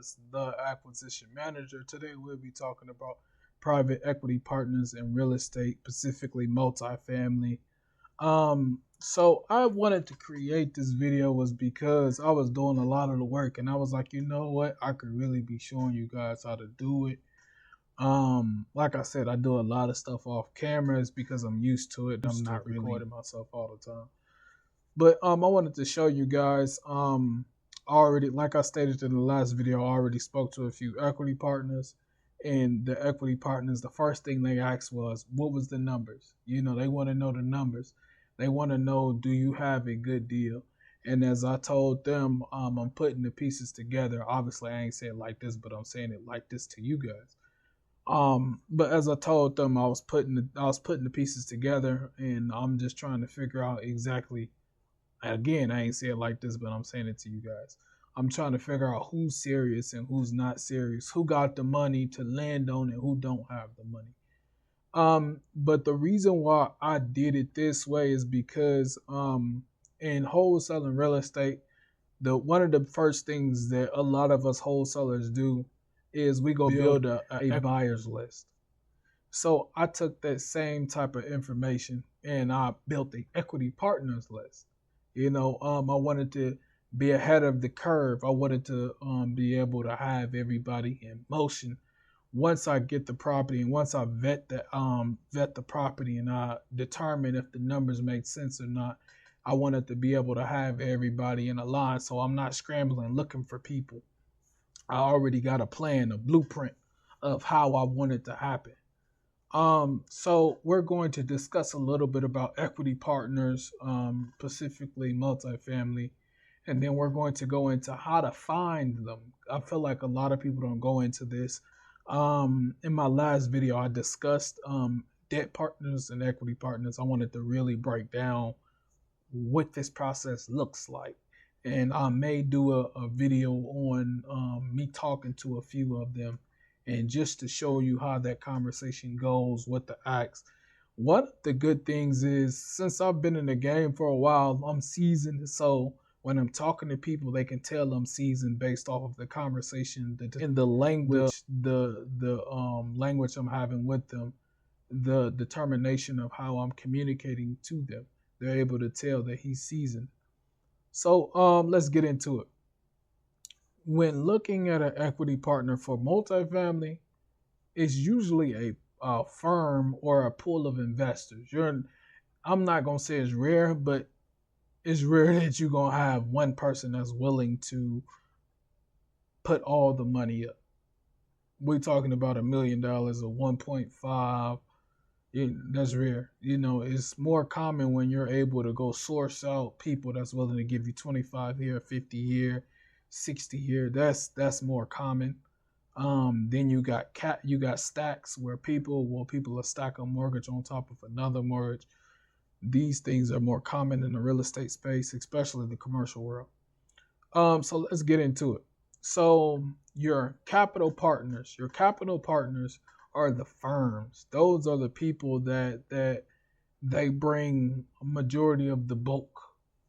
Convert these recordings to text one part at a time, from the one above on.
as the acquisition manager. Today we'll be talking about private equity partners in real estate, specifically multifamily. So I wanted to create this video was because I was doing a lot of the work and I was like, you know what, I could really be showing you guys how to do it. Like I said, I do a lot of stuff off cameras because I'm used to it. I'm not recording myself all the time. But I wanted to show you guys already, like I stated in the last video, I already spoke to a few equity partners, and the equity partners, the first thing they asked was, what was the numbers? You know, they want to know the numbers. They want to know, do you have a good deal? And as I told them, I'm putting the pieces together. Obviously, I ain't saying it like this, but I'm saying it like this to you guys. But as I told them, I was putting the pieces together, and I'm just trying to figure out exactly. Again, I ain't saying it like this, but I'm saying it to you guys. I'm trying to figure out who's serious and who's not serious, who got the money to land on and who don't have the money. But the reason why I did it this way is because in wholesaling real estate, one of the first things that a lot of us wholesalers do is we go build a buyer's list. So I took that same type of information and I built the equity partners list. You know, I wanted to be ahead of the curve. I wanted to be able to have everybody in motion once I get the property and once I vet the property and I determine if the numbers make sense or not. I wanted to be able to have everybody in a line, so I'm not scrambling looking for people. I already got a plan, a blueprint of how I want it to happen. So we're going to discuss a little bit about equity partners, specifically multifamily, and then we're going to go into how to find them. I feel like a lot of people don't go into this. In my last video, I discussed debt partners and equity partners. I wanted to really break down what this process looks like. And I may do a video on me talking to a few of them, and just to show you how that conversation goes, what the acts. One of the good things is, since I've been in the game for a while, I'm seasoned. So when I'm talking to people, they can tell I'm seasoned based off of the conversation and the language, the language I'm having with them, the determination of how I'm communicating to them. They're able to tell that he's seasoned. So let's get into it. When looking at an equity partner for multifamily, it's usually a firm or a pool of investors. I'm not gonna say it's rare, but it's rare that you're gonna have one person that's willing to put all the money up. We're talking about $1 million or 1.5. That's rare. You know, it's more common when you're able to go source out people that's willing to give you 25 here, 50 here, 60 here. That's more common. Then you got stacks where people will stack a mortgage on top of another mortgage. These things are more common in the real estate space, especially the commercial world. So let's get into it. So your capital partners are the firms. Those are the people that they bring a majority of the bulk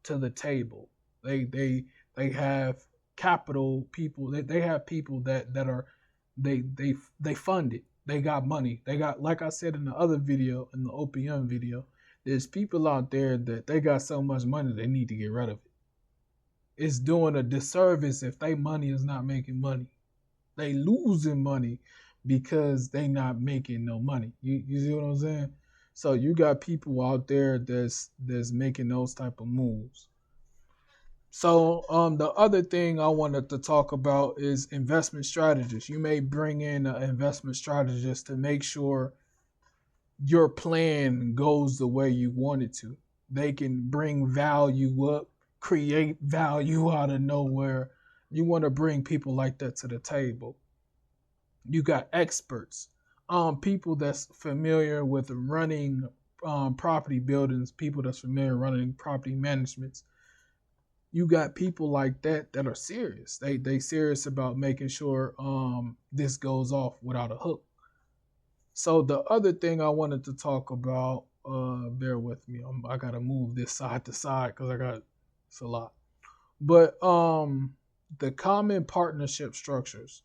to the table. They have capital people. They have people that are they fund it. They got money. They got, like I said in the other video, in the OPM video, there's people out there that they got so much money they need to get rid of it. It's doing a disservice if they money is not making money. They losing money because they not making no money. You see what I'm saying? So you got people out there that's making those type of moves. So the other thing I wanted to talk about is investment strategists. You may bring in an investment strategist to make sure your plan goes the way you want it to. They can bring value up, create value out of nowhere. You want to bring people like that to the table. You got experts, people that's familiar with running property buildings, people that's familiar running property managements. You got people like that that are serious. They serious about making sure this goes off without a hook. So the other thing I wanted to talk about, bear with me, I gotta move this side to side because it's a lot. But The common partnership structures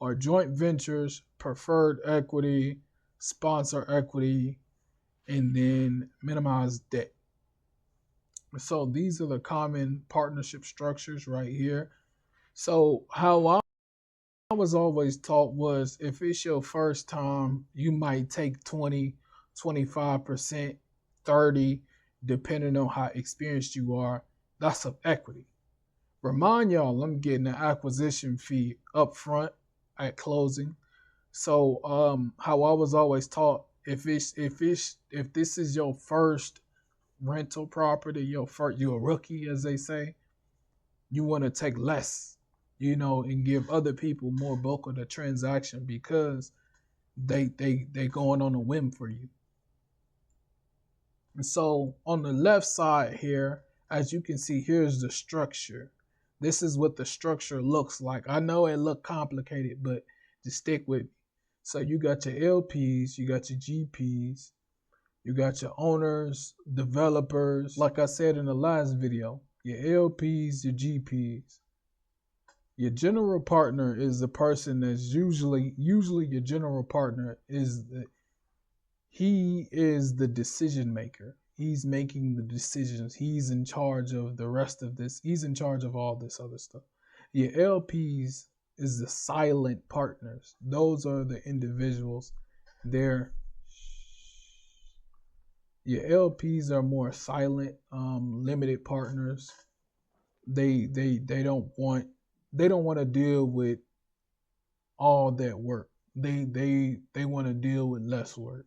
are joint ventures, preferred equity, sponsor equity, and then minimized debt. So these are the common partnership structures right here. So how I was always taught was if it's your first time, you might take 20, 25%, 30, depending on how experienced you are. That's of equity. Remind y'all, I'm getting an acquisition fee up front at closing. So how I was always taught, if this is your first rental property, you're a rookie, as they say, you want to take less, and give other people more bulk of the transaction because they going on a whim for you. And so on the left side here, as you can see, here's the structure. This is what the structure looks like. I know it look complicated, but just stick with me. So you got your LPs, you got your GPs, you got your owners, developers. Like I said in the last video, your LPs, your GPs. Your general partner is the person that's usually your general partner he is the decision maker. He's making the decisions. He's in charge of the rest of this. He's in charge of all this other stuff. Your LPs is the silent partners. Those are the individuals. They're Your LPs are more silent, limited partners. They don't want to deal with all that work. They want to deal with less work.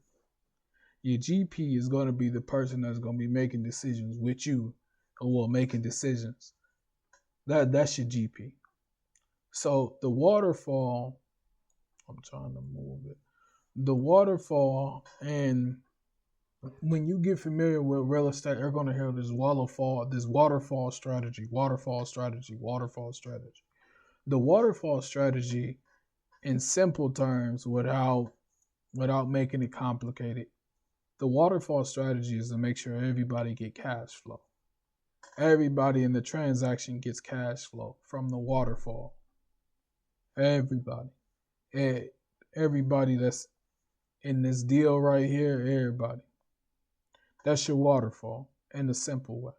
Your GP is going to be the person that's going to be making decisions with you, or making decisions. That's your GP. So the waterfall, I'm trying to move it. The waterfall, and when you get familiar with real estate, you're going to hear this waterfall strategy, waterfall strategy, waterfall strategy. The waterfall strategy, in simple terms, without making it complicated, the waterfall strategy is to make sure everybody get cash flow. Everybody in the transaction gets cash flow from the waterfall. Everybody. Everybody that's in this deal right here, everybody. That's your waterfall in a simple way.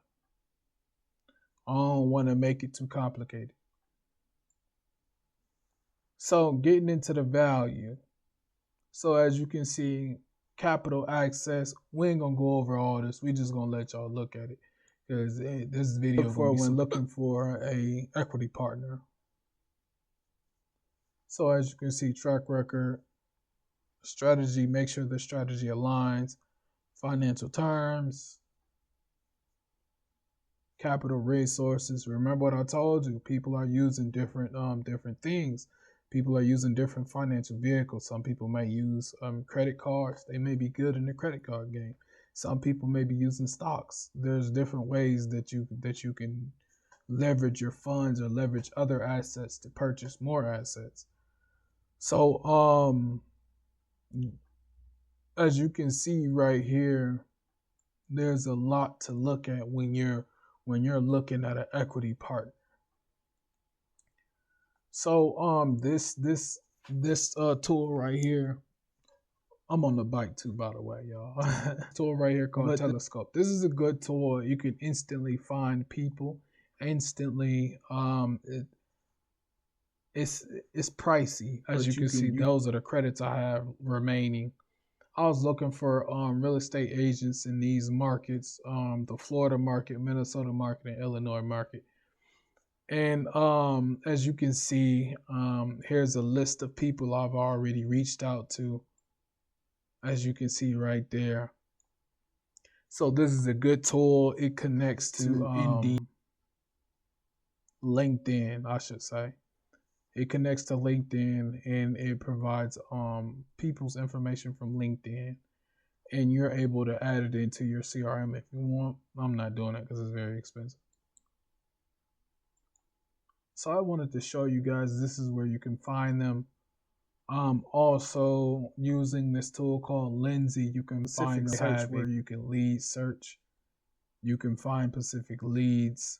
I don't want to make it too complicated. So getting into the value. So as you can see, capital access, we ain't gonna go over all this. We just gonna let y'all look at it because this video look for when looking for a equity partner. So as you can see, track record, strategy, make sure the strategy aligns, financial terms, capital resources. Remember what I told you, people are using different things. People are using different financial vehicles. Some people may use credit cards. They may be good in the credit card game. Some people may be using stocks. There's different ways that you can leverage your funds or leverage other assets to purchase more assets. So as you can see right here, there's a lot to look at when you're looking at an equity partner. So this tool right here, I'm on the bike too, by the way, y'all. Tool right here called Telescope. This is a good tool. You can instantly find people. Instantly, it's pricey, as you can see. Those are the credits I have remaining. I was looking for real estate agents in these markets, the Florida market, Minnesota market, and Illinois market. And as you can see, here's a list of people I've already reached out to, as you can see right there. So this is a good tool. It connects to Indeed, LinkedIn, I should say. It connects to LinkedIn, and it provides people's information from LinkedIn, and you're able to add it into your CRM if you want. I'm not doing it because it's very expensive. So I wanted to show you guys, this is where you can find them. Also using this tool called Lindsay, you can find search where you can lead search. You can find specific leads.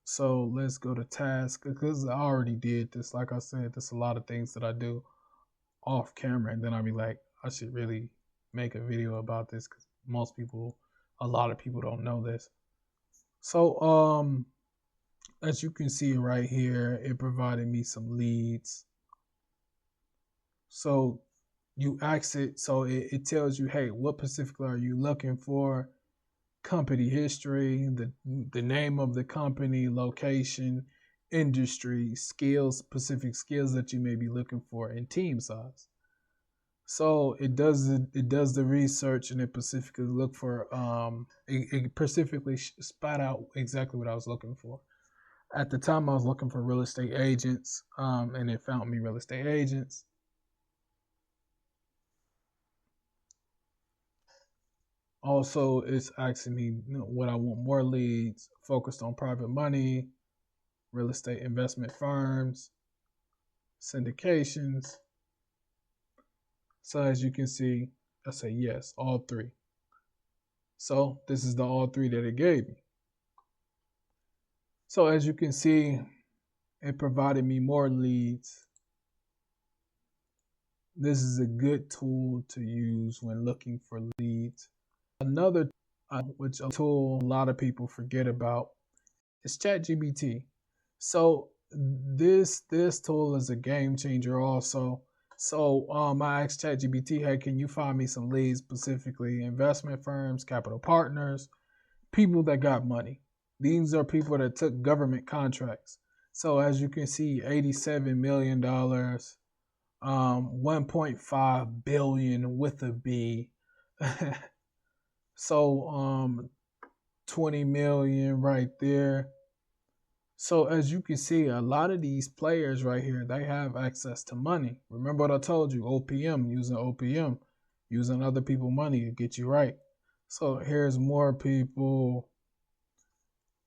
So let's go to task because I already did this. Like I said, there's a lot of things that I do off camera, and then I'll be like, I should really make a video about this because a lot of people don't know this. So as you can see right here, it provided me some leads. So you ask it, so it tells you, hey, what specifically are you looking for? Company history, the name of the company, location, industry, skills, specific skills that you may be looking for, and team size. So it does the research, and it specifically look for it specifically spat out exactly what I was looking for. At the time, I was looking for real estate agents, and it found me real estate agents. Also, it's asking me what I want more leads, focused on private money, real estate investment firms, syndications. So as you can see, I say yes, all three. So this is the all three that it gave me. So as you can see, it provided me more leads. This is a good tool to use when looking for leads. Another which a tool a lot of people forget about is ChatGPT. So this tool is a game changer also. So I asked ChatGPT, hey, can you find me some leads, specifically investment firms, capital partners, people that got money. These are people that took government contracts. So as you can see, $87 million, 1.5 billion with a B. So 20 million right there. So as you can see, a lot of these players right here, they have access to money. Remember what I told you, OPM, using other people's money to get you right. So here's more people.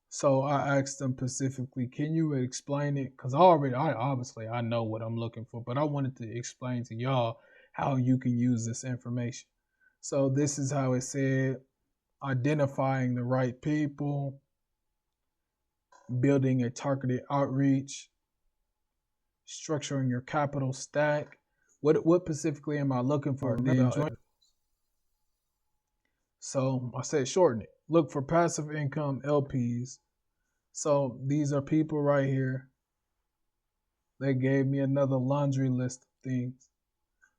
So I asked them specifically, can you explain it? Because obviously I know what I'm looking for, but I wanted to explain to y'all how you can use this information. So this is how it said, identifying the right people, building a targeted outreach, structuring your capital stack. What specifically am I looking for? So I said shorten it. Look for passive income LPs. So these are people right here. They gave me another laundry list of things.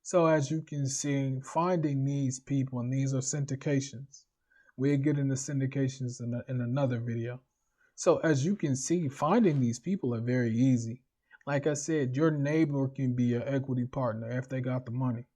So as you can see, finding these people, and these are syndications. We'll get into syndications in another video. So as you can see, finding these people are very easy. Like I said, your neighbor can be an equity partner if they got the money.